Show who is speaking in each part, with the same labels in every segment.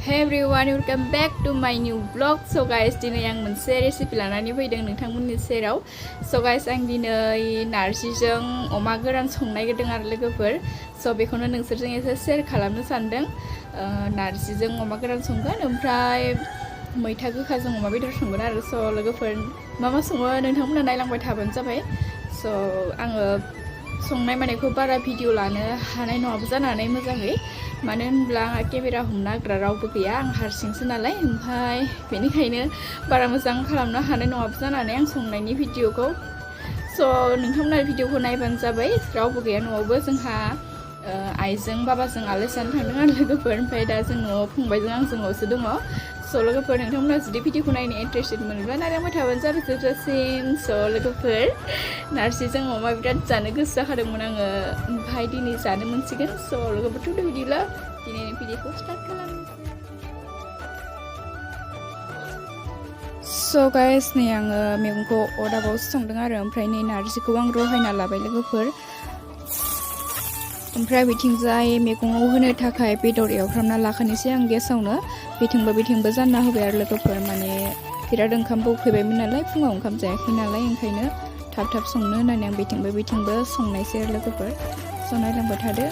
Speaker 1: Hey everyone, welcome back to my new vlog. So guys, दिनै आं मोनसे recipe लानानै फैदों नोंथांमोननि सेराव. So guys, आं दिनै नारजिजों अमा गोरान संनो नागिरदों आरो लोगोफोर. So बेखौनो नोंसोरजों एसे शेयार खालामनो सानदों. नारजिजों अमा गोरान संगोन ओमफ्राय मैथा गोखाजों अमा बेदर संगोन आरो. So लोगोफोर मा सङो नोंथांमोना नायलांबाय थाबानो जाबाय. So आङो संनाय मानायखौ बारा भिडिअ लानो हानाय नङाबो जानानै मोजाङै मानो होनब्ला आंहा केमेरा हमनो हाग्रा रावबो गैया आं हारसिंसो नालाय ओमफ्राय बेनिखायनो बारा मोजां खालामनो हानाय नङाबो जानानै आं संनायनि भिडिअखौ स' नोंथांमोना भिडिअखौ नायबानो जाबाय रावबो गैया न'आवबो जोंहा आइजों बाबाजों आलासि जानो थांदों आरो लोगोफोर ओमफ्राय दा जों न'आव फंबायजों आंजोंल'सो दङ स' लोगोफोर नोंथांमोना जुदि भिडिअखौ नायनो इन्टारेस्टेड मोनोब्ला नायलांबाय थाबानो जाबाय जोबजासिम स' लोगोफोर नारजिजों अमा बिराद जानो गोसो जाखादोंमोन आङो ओमफ्राय दिनै जानो मोनसिगोन स' लोगोफोर थ' बिदिब्ला दिनैनि भिडिअखौ स्टार्ट खालामनोसै स' गाइस नै आङो मैगंखौ अरदाबावसो संदों आरो ओमफ्राय नै नारजिखौ आं रहायना लाबाय लोगोफोर ओमफ्राय बिथिंजाय मैगङाव होनो थाखाय बेदर एवफ्रामना लाखानोसै आं गेसावनो बिथिंबो जानना होबाय आरो लोगोफोर माने बिराद ओंखामबो उखैबायमोन नालाय फुङाव ओंखाम जायाखै नालाय ओंखायनो थाब संनो होननानै आं बिथिंबो संनायसै आरो लोगोफोर स' नायलांबाय थादो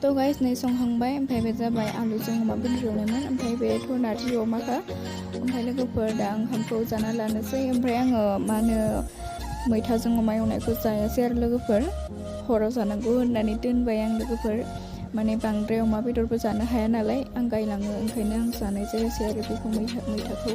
Speaker 1: तो गाइस नै संखांबाय ओमफ्राय बे जाबाय आलुजों अमा बेदर एवनायमोन ओमफ्राय बेथ' नारजि अमाखा ओमफ्राय लोगोफोर दा ओंखामखौ जाना लानोसै ओमफ्राय आङो मा होनो मैथाजों अमा एवनायखौ जायासै आरो लोगोफोर हराव जानांगौ होननानै दोनबाय आं लोगोफोर माने बांद्राय अमा बेदरबो जानो हाया नालाय आं गायलाङो ओंखायनो आं जानाय जायासै आरो बेखौ मैथाखौ